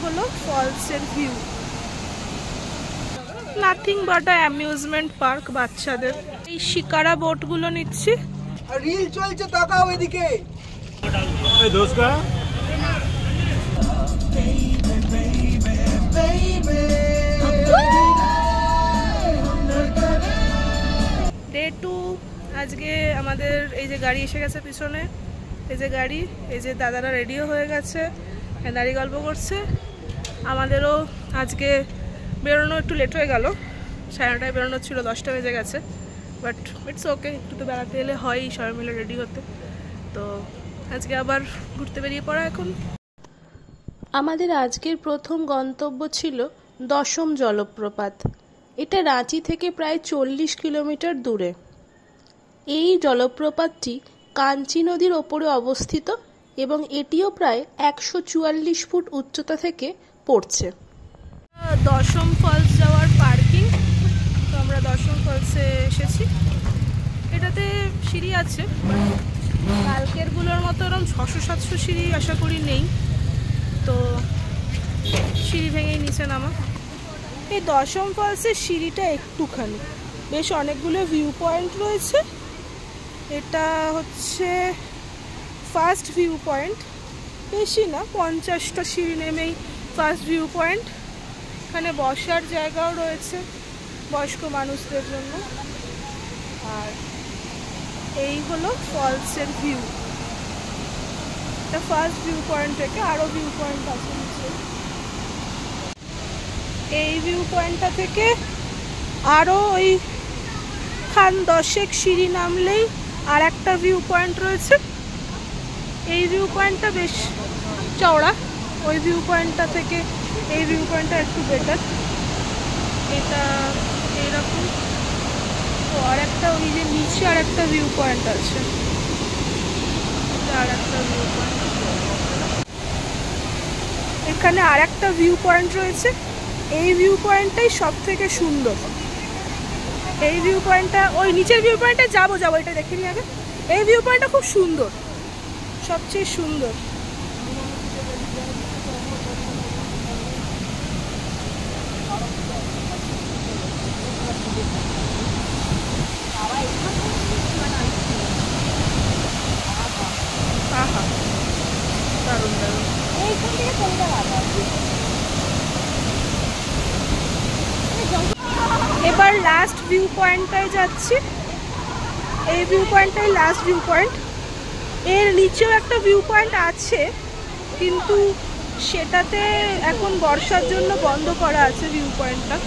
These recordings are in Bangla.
হলো ফলসের view. Nothing but a amusement park বাচ্চাদের। এই শিকারা বোটগুলো নিচ্ছি। রিল চলছে, তাকাও এদিকে। ডে 2 আজকে আমাদের এই যে গাড়ি এসে গেছে পিছনে, এই যে গাড়ি, এই যে দাদারা রেডিও হয়ে গেছে, দাঁড়িয়ে গল্প করছে। আমাদেরও আজকে বেরোনো একটু লেট হয়ে গেল, 9:30টায় বেরোনো ছিল, 10টা বেজে গেছে, বাট ইটস ওকে, একটু তো বেড়াতে এলে হয়ই সবাই মিলে রেডি হতে। তো আজকে আবার ঘুরতে বেরিয়ে পড়া এখন। আমাদের আজকের প্রথম গন্তব্য ছিল দশম জলপ্রপাত। এটা রাঁচি থেকে প্রায় 40 কিলোমিটার দূরে। এই জলপ্রপাতটি কাঞ্চি নদীর ওপরে অবস্থিত এবং এটিও প্রায় 144 ফুট উচ্চতা থেকে পড়ছে। দশম ফলস যাওয়ার পার্কিং, তো আমরা দশম ফলসে এসেছি। এটাতে সিঁড়ি আছে, কালকেরগুলোর মতো এরকম 600-700 সিঁড়ি আশা করি নেই, তো সিঁড়ি ভেঙেই নিচে নামা। এই দশম ফলসের সিঁড়িটা একটুখানি, বেশ অনেকগুলো ভিউ পয়েন্ট রয়েছে। এটা হচ্ছে ফার্স্ট ভিউ পয়েন্ট, বেশি না, 50টা সিঁড়ি নেমেই ফার্স্ট ভিউ পয়েন্ট। এখানে বসার জায়গাও রয়েছে বয়স্ক মানুষদের জন্য। আর এই হলো ফলসের ভিউ। এটা ফার্স্ট ভিউ পয়েন্ট থেকে আরও ভিউ পয়েন্ট আছে নিচে। এই ভিউ পয়েন্টটা থেকে আরও ওই 10 সিঁড়ি নামলেই আর একটা ভিউ পয়েন্ট রয়েছে। এই ভিউ পয়েন্টটা বেশ চওড়া, ওই ভিউ পয়েন্টটা থেকে এই ভিউ পয়েন্টটা একটু বেটার। এটা এইরকম, তো আর একটা ওই যে নিচে আর একটা ভিউ পয়েন্ট আছে, আর একটা ভিউ পয়েন্ট, এখানে আর একটা ভিউ পয়েন্ট রয়েছে। এই ভিউ পয়েন্টটাই সব থেকে সুন্দর। এই ভিউ পয়েন্টটা, ওই নিচের ভিউ পয়েন্টে যাবো, এটা দেখে নিই আগে। এই ভিউ পয়েন্টটা খুব সুন্দর, সবচেয়ে সুন্দর। দারুণ দারুণ। এবার লাস্ট ভিউ পয়েন্টটায় যাচ্ছি। এই ভিউ পয়েন্টটাই লাস্ট ভিউ পয়েন্ট। এর নিচেও একটা ভিউ পয়েন্ট আছে, কিন্তু সেটাতে এখন বর্ষার জন্য বন্ধ করা আছে ভিউ পয়েন্টটা।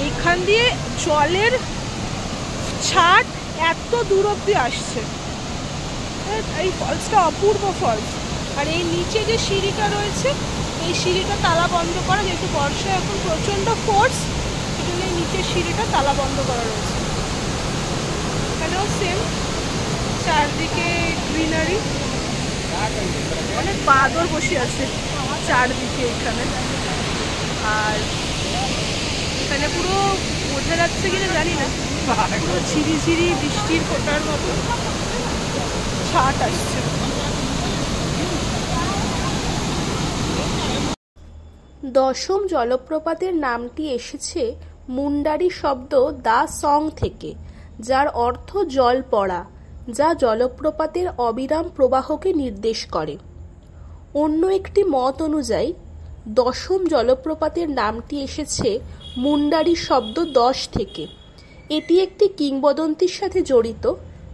এইখান দিয়ে জলের ছাট এত দূর অব্দি আসছে। এই ফলসটা অপূর্ব ফলস। আর এই নিচে যে সিঁড়িটা রয়েছে, এই সিঁড়িটা তালা বন্ধ করা, যেহেতু বর্ষা এখন প্রচণ্ড ফোর্স, সেজন্য এই নিচের সিঁড়িটা তালা বন্ধ করা রয়েছে। এখানেও সেম, চারদিকে গ্রিনারি, অনেক বাদর বসে আছে চারদিকে এখানে। আর এখানে পুরো বোঝা যাচ্ছে কিনা জানি না, পুরো ঝিরিঝিরি বৃষ্টির ফোঁটার মতো ছাট আসছে। দশম জলপ্রপাতের নামটি এসেছে মুন্ডারি শব্দ দা সং থেকে, যার অর্থ জল পড়া, যা জলপ্রপাতের অবিরাম প্রবাহকে নির্দেশ করে। অন্য একটি মত অনুযায়ী দশম জলপ্রপাতের নামটি এসেছে মুন্ডারি শব্দ 10 থেকে। এটি একটি কিংবদন্তির সাথে জড়িত,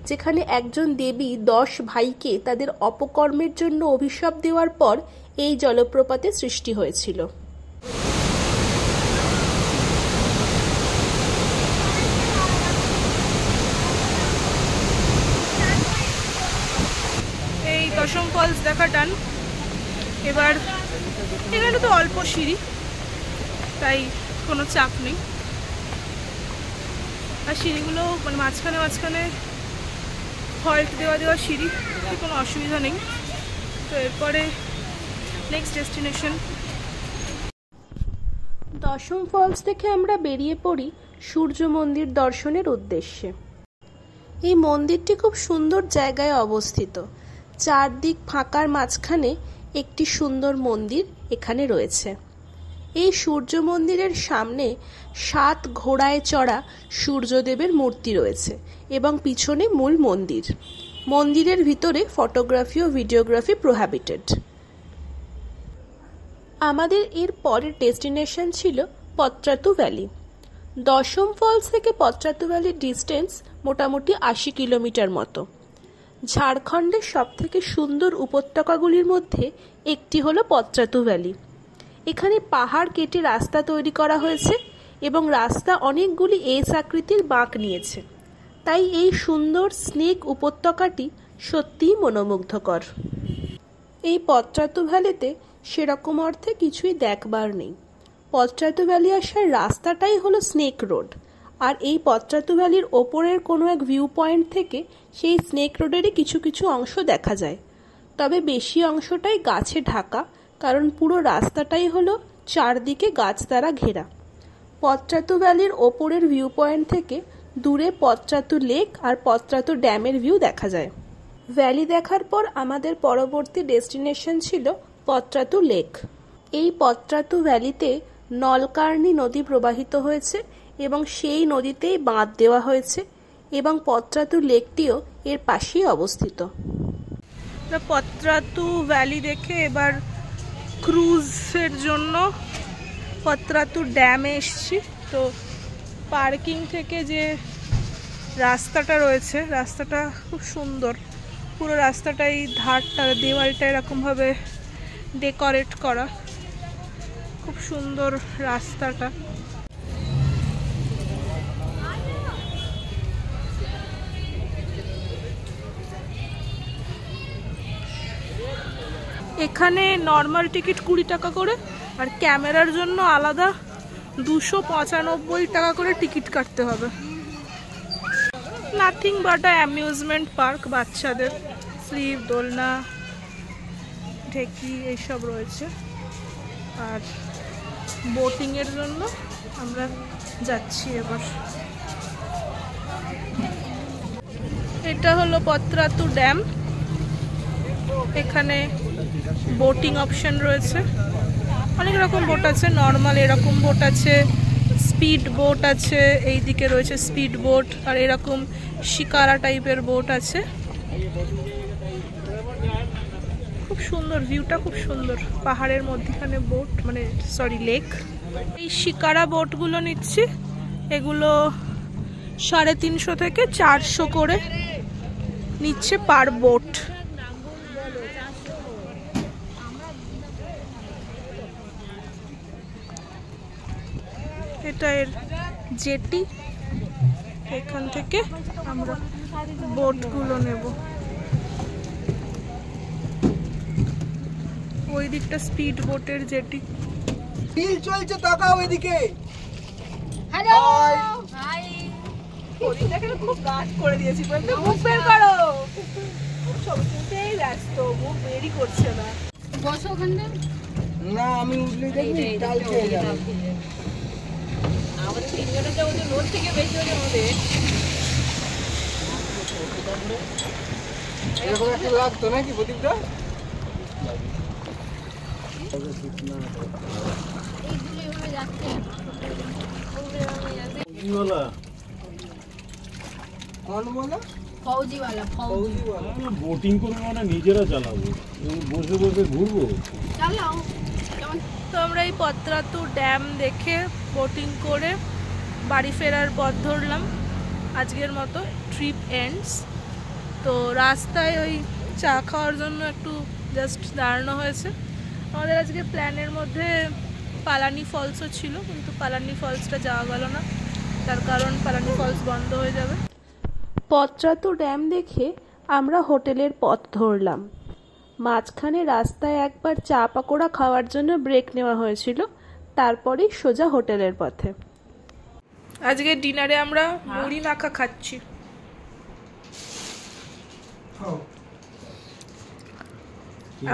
যেখানে একজন দেবী 10 ভাইকে তাদের অপকর্মের জন্য অভিশাপ দেওয়ার পর এই জলপ্রপাতের সৃষ্টি হয়েছিল। এই দশম ফলস দেখা ডান। এবার এখানে তো অল্প সিঁড়ি, তাই কোনো চাপ নেই। আর সিঁড়িগুলো মানে মাঝখানে মাঝখানে হল্ট দেওয়া সিঁড়ি, কোনো অসুবিধা নেই। তো এরপরে নেক্সট ডেস্টিনেশন। দশম ফলস থেকে আমরা বেরিয়ে পড়ি সূর্য মন্দির দর্শনের উদ্দেশ্যে। এই মন্দিরটি খুব সুন্দর জায়গায় অবস্থিত। চারদিক ফাঁকার মাঝখানে একটি সুন্দর মন্দির এখানে রয়েছে। এই সূর্য মন্দিরের সামনে 7 ঘোড়ায় চড়া সূর্যদেবের মূর্তি রয়েছে এবং পিছনে মূল মন্দির। মন্দিরের ভিতরে ফটোগ্রাফি ও ভিডিওগ্রাফি প্রোহিবিটেড। আমাদের এর পরের ডেস্টিনেশন ছিল পত্রাতু ভ্যালি। দশম ফলস থেকে পত্রাতু ভ্যালির ডিস্টেন্স মোটামুটি 80 কিলোমিটার মতো। ঝাড়খণ্ডের সবথেকে সুন্দর উপত্যকাগুলির মধ্যে একটি হলো পত্রাতু ভ্যালি। এখানে পাহাড় কেটে রাস্তা তৈরি করা হয়েছে এবং রাস্তা অনেকগুলি এস আকৃতির বাঁক নিয়েছে, তাই এই সুন্দর স্নেক উপত্যকাটি সত্যিই মনোমুগ্ধকর। এই পত্রাতু ভ্যালিতে সেরকম অর্থে কিছুই দেখবার নেই। পত্রাতু ভ্যালি আসার রাস্তাটাই হলো স্নেক রোড, আর এই পত্রাতু ভ্যালির ওপরের কোনো এক ভিউ পয়েন্ট থেকে সেই স্নেক রোডেরই কিছু কিছু অংশ দেখা যায়। তবে বেশি অংশটাই গাছে ঢাকা, কারণ পুরো রাস্তাটাই হলো চারদিকে গাছ দ্বারা ঘেরা। পত্রাতু ভ্যালির ওপরের ভিউ পয়েন্ট থেকে দূরে পত্রাতু লেক আর পত্রাতু ড্যামের ভিউ দেখা যায়। ভ্যালি দেখার পর আমাদের পরবর্তী ডেস্টিনেশন ছিল পত্রাতু লেক। এই পত্রাতু ভ্যালিতে নলকার্নি নদী প্রবাহিত হয়েছে এবং সেই নদীতেই বাঁধ দেওয়া হয়েছে এবং পত্রাতু লেকটিও এর পাশেই অবস্থিত। পত্রাতু ভ্যালি দেখে এবার ক্রুজের জন্য পত্রাতু ড্যামে এসেছি। তো পার্কিং থেকে যে রাস্তাটা রয়েছে, রাস্তাটা খুব সুন্দর। পুরো রাস্তাটাই ধারটা দেওয়ালটা এরকমভাবে ডেকোরেট করা, খুব সুন্দর রাস্তাটা। এখানে নর্মাল টিকিট 20 টাকা করে, আর ক্যামেরার জন্য আলাদা 295 টাকা করে টিকিট কাটতে হবে। Nothing but a amusement park, বাচ্চাদের স্লিপ, দোলনা, ঢেকি এইসব রয়েছে। আর বোটিংয়ের জন্য আমরা যাচ্ছি এবার। এটা হলো পত্রাতু ড্যাম। এখানে বোটিং অপশন রয়েছে, অনেক রকম বোট আছে। নর্মাল এরকম বোট আছে, স্পিড বোট আছে, এই দিকে রয়েছে স্পিড বোট, আর এরকম শিকারা টাইপের বোট আছে। খুব সুন্দর ভিউটা, খুব সুন্দর। পাহাড়ের মধ্যখানে বোট, মানে সরি লেক। এই শিকারা বোটগুলো নিচ্ছি, এগুলো 350 থেকে 400 করে নিচ্ছে পার বোট। এটা এর জেটি, এখান থেকে আমরা বোটগুলো নেব। ওই দিকটা স্পিড বোটের জেটি। রিল চলছে, তাকাও এদিকে। Hello hi. ওদিকটাকে খুব গাছ করে দিয়েছি, বলতে মুখ বের করো। খুব সবকিছুতেই ব্যস্ত, মুখ বেরই করছে না। বসো ওখানে। না আমি উঠলে দেখবি ডাল খেয়ে যাবে। আমাদের তিনজনের যা ওদের রোড থেকে বেশি হলে আমাদের এরকম একটা লাগতো নাকি প্রদীপটা? কোন বলা? ফৌজিওয়ালা। বোটিং করবো মানে নিজেরা চালাবো, বসে বসে ঘুরবো। চালাও। তো আমরা এই পত্রাতু ড্যাম দেখে বোটিং করে বাড়ি ফেরার পথ ধরলাম। আজকের মতো ট্রিপ এন্ডস। তো রাস্তায় ওই চা খাওয়ার জন্য একটু জাস্ট দাঁড়ানো হয়েছে। আমাদের আজকে প্ল্যানের মধ্যে পালানি ফলসও ছিল, কিন্তু পালানি ফলসটা যাওয়া গেল না, তার কারণ পালানি ফলস বন্ধ হয়ে যাবে। পত্রাতু ড্যাম দেখে আমরা হোটেলের পথ ধরলাম। মাঝখানে রাস্তায় একবার চা পাকোড়া খাওয়ার জন্য ব্রেক নেওয়া হয়েছিল, তারপরেই সোজা হোটেলের পথে। আজকে ডিনারে আমরা মুড়ি মাখা খাচ্ছি।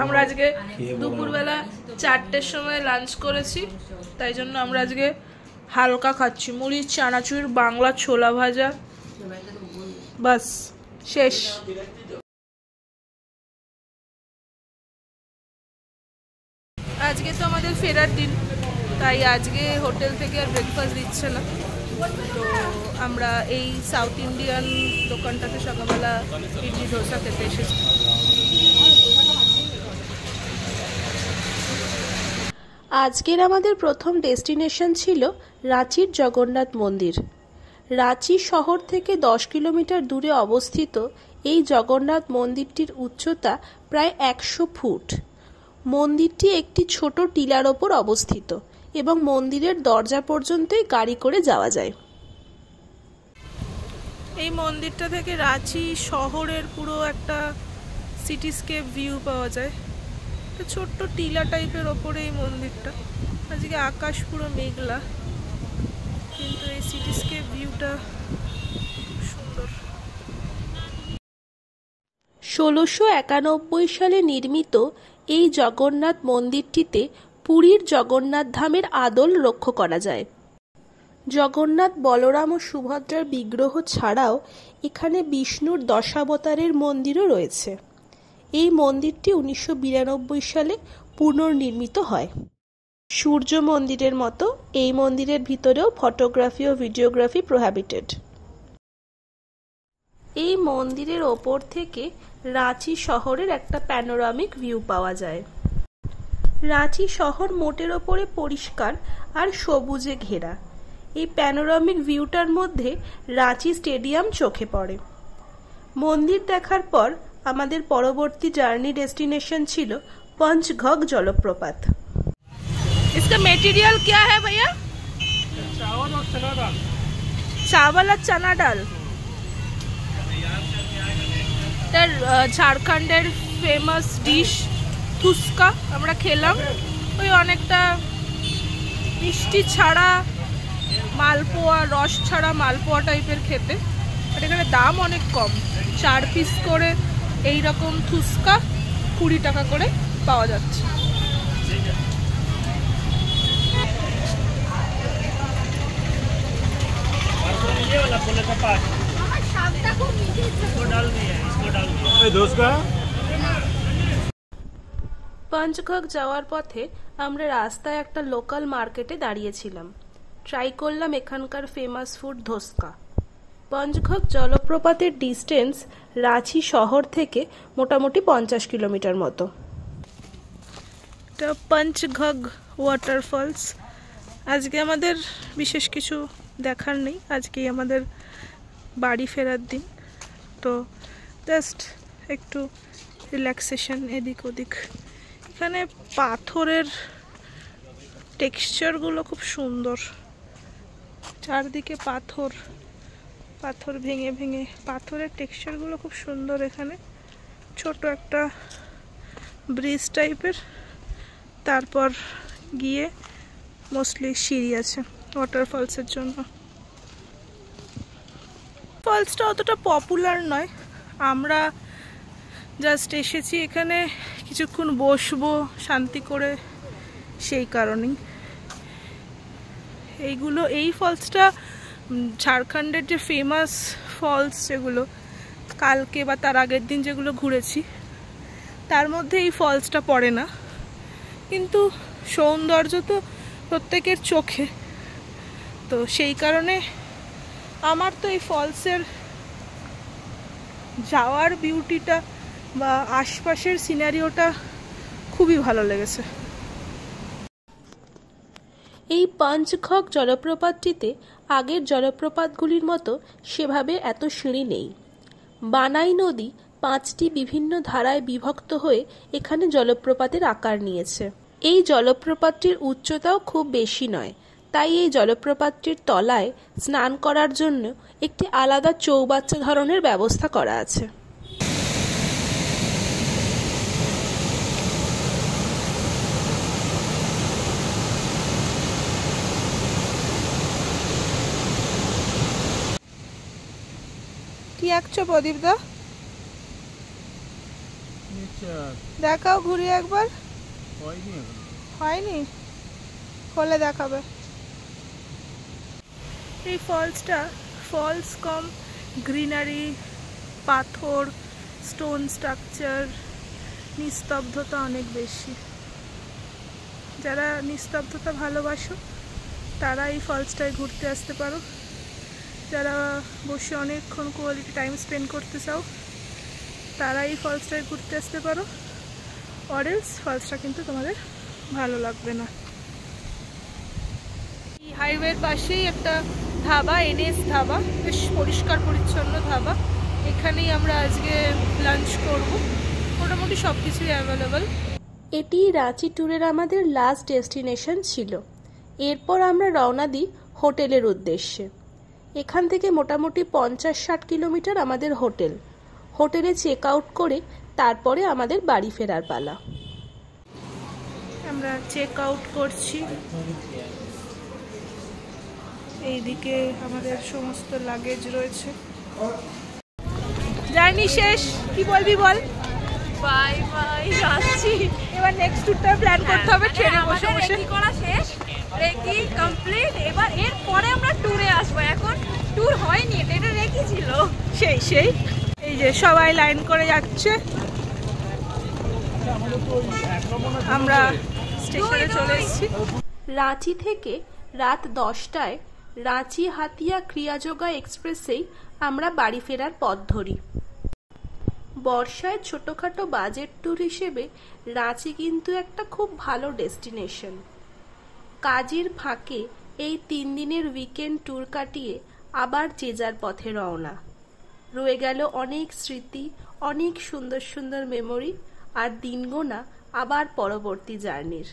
আমরা আজকে দুপুরবেলা 4টের সময় লাঞ্চ করেছি, তাই জন্য আমরা আজকে হালকা খাচ্ছি। মুড়ি, চানাচুর, বাংলা ছোলা ভাজা, বাস শেষ। আজকে তো আমাদের ফেরার দিন, তাই আজকে হোটেল থেকে আর ব্রেকফাস্ট দিচ্ছে না। তো আমরা এই সাউথ ইন্ডিয়ান দোকানটাতে সকালবেলা ইডলি ধোসা খেতে এসেছি। আজকের আমাদের প্রথম ডেস্টিনেশন ছিল রাঁচির জগন্নাথ মন্দির। রাঁচি শহর থেকে 10 কিলোমিটার দূরে অবস্থিত এই জগন্নাথ মন্দিরটির উচ্চতা প্রায় 100 ফুট। মন্দিরটি একটি ছোট টিলার ওপর অবস্থিত এবং মন্দিরের দরজা পর্যন্তই গাড়ি করে যাওয়া যায়। এই মন্দিরটা থেকে রাঁচি শহরের পুরো একটা সিটিস্কেপ ভিউ পাওয়া যায়। একটা ছোট্ট টিলা টাইপের ওপরে এই মন্দিরটা। আজকে আকাশ পুরো মেঘলা, কিন্তু এই সিটিস্কেপ ভিউটা সুন্দর। 1691 সালে নির্মিত এই জগন্নাথ মন্দিরটিতে পুরীর জগন্নাথ ধামের আদল লক্ষ্য করা যায়। জগন্নাথ, বলরাম ও সুভদ্রার বিগ্রহ ছাড়াও এখানে বিষ্ণুর দশাবতারের মন্দিরও রয়েছে। এই মন্দিরটি 1992 সালে পুনর্নির্মিত হয়। সূর্য মন্দিরের মতো এই মন্দিরের ভিতরেও ফটোগ্রাফি ও ভিডিওগ্রাফি প্রোহিবিটেড। এই মন্দিরের ওপর থেকে রাঁচি শহরের একটা প্যানোরামিক ভিউ পাওয়া যায়। রাঁচি শহর মোটের ওপরে পরিষ্কার আর সবুজে ঘেরা। এই প্যানোরামিক ভিউটার মধ্যে রাঁচি স্টেডিয়াম চোখে পড়ে। মন্দির দেখার পর আমাদের পরবর্তী জার্নি ডেস্টিনেশন ছিল পঞ্চঘগ জলপ্রপাত। इसका मटेरियल क्या है भैया? चावल और चना दाल। चावल और चना डाल। তার ঝাড়খণ্ডের ফেমাস ডিশ থুস্কা আমরা খেলাম। ওই অনেকটা মিষ্টি ছাড়া মালপোয়া, রস ছাড়া মালপোয়া টাইপের খেতে। আর এখানে দাম অনেক কম, 4 পিস করে এই রকম থুস্কা 20 টাকা করে পাওয়া যাচ্ছে। আমার শাকটা খুব মিষ্টি। পঞ্চঘগ যাওয়ার পথে আমরা রাস্তায় একটা লোকাল মার্কেটে দাঁড়িয়েছিলাম। ট্রাই করলাম এখানকার ফেমাস ফুড ধোসকা। পঞ্চঘগ জলপ্রপাতের ডিস্টেন্স রাঁচি শহর থেকে মোটামুটি 50 কিলোমিটার মতো। এটা পঞ্চঘগ ওয়াটারফলস। আজকে আমাদের বিশেষ কিছু দেখার নেই, আজকেই আমাদের বাড়ি ফেরার দিন। তো জাস্ট একটু রিল্যাক্সেশন এদিক ওদিক। এখানে পাথরের টেক্সচারগুলো খুব সুন্দর, চারদিকে পাথর, পাথর ভেঙে ভেঙে পাথরের টেক্সচারগুলো খুব সুন্দর। এখানে ছোট একটা ব্রিজ টাইপের, তারপর গিয়ে মোস্টলি সিঁড়ি আছে ওয়াটারফলসের জন্য। ফলসটা অতটা পপুলার নয়, আমরা জাস্ট এসেছি এখানে কিছুক্ষণ বসবো শান্তি করে, সেই কারণেই। এই ফলসটা ঝাড়খণ্ডের যে ফেমাস ফলস যেগুলো কালকে বা তার আগের দিন যেগুলো ঘুরেছি তার মধ্যে এই ফলসটা পড়ে না, কিন্তু সৌন্দর্য তো প্রত্যেকের চোখে। তো সেই কারণে আমার তো এই ফলসের যাওয়ার বিউটিটা বা আশপাশের সিনারিওটা খুবই ভালো লেগেছে। এই পঞ্চঘগ জলপ্রপাতটিতে আগের জলপ্রপাতগুলির মতো সেভাবে এত সিঁড়ি নেই। বানাই নদী 5টি বিভিন্ন ধারায় বিভক্ত হয়ে এখানে জলপ্রপাতের আকার নিয়েছে। এই জলপ্রপাতটির উচ্চতাও খুব বেশি নয়, তাই এই জলপ্রপাতটির তলায় স্নান করার জন্য একটি আলাদা চৌবাচ্চা ধরনের ব্যবস্থা করা আছে। কি আঁকছো প্রদীপ দা? দেখাও ঘুরিয়ে একবার। হয়নি, হলে দেখাবে। এই ফলসটা ফলস কম গ্রিনারি, পাথর, স্টোন স্ট্রাকচার, নিস্তব্ধতা অনেক বেশি। যারা নিস্তব্ধতা ভালোবাসো তারা এই ফলসটায় ঘুরতে আসতে পারো। যারা বসে অনেকক্ষণ কোয়ালিটি টাইম স্পেন্ড করতে চাও তারা এই ফলসটায় ঘুরতে আসতে পারো। অরেলস ফলসটা কিন্তু তোমাদের ভালো লাগবে না। এই হাইওয়ের পাশেই একটা ধাবা, এনএস ধাবা, বেশ পরিষ্কার পরিচ্ছন্ন ধাবা। এখানেই আমরা আজকে লাঞ্চ করব। মোটামুটি সব কিছুই অ্যাভেলেবল। এটি রাঁচি ট্যুরের আমাদের লাস্ট ডেস্টিনেশন ছিল। এরপর আমরা রওনা দিই হোটেলের উদ্দেশ্যে। এখান থেকে মোটামুটি 50-60 কিলোমিটার আমাদের হোটেলে চেক আউট করে তারপরে আমাদের বাড়ি ফেরার পালা। আমরা চেক আউট করছি। এইদিকে আমাদের সমস্ত লাগেজ রয়েছে। জার্নি শেষ, কি বলবি বল? বাই বাই, যাচ্ছি। এবার নেক্সট ট্যুরটা প্ল্যান করতে হবে ট্রেনে বসে বসে। রেকি করা শেষ, রেকি কমপ্লিট। এবার এর পরে আমরা ট্যুরে আসবো। এখন ট্যুর হয়নি, এটা রেকি ছিল। সেই এই যে সবাই লাইন করে যাচ্ছে, আমরা স্টেশনে চলে এসেছি। রাঁচি থেকে রাত 10টায় রাঁচি হাতিয়া ক্রিয়াযোগা এক্সপ্রেসেই আমরা বাড়ি ফেরার পথ ধরি। বর্ষায় ছোটোখাটো বাজেট ট্যুর হিসেবে রাঁচি কিন্তু একটা খুব ভালো ডেস্টিনেশন। কাজের ফাঁকে এই 3 দিনের উইকেন্ড ট্যুর কাটিয়ে আবার যে যার পথে রওনা। রয়ে গেল অনেক স্মৃতি, অনেক সুন্দর সুন্দর মেমোরি আর দিনগোনা আবার পরবর্তী জার্নির।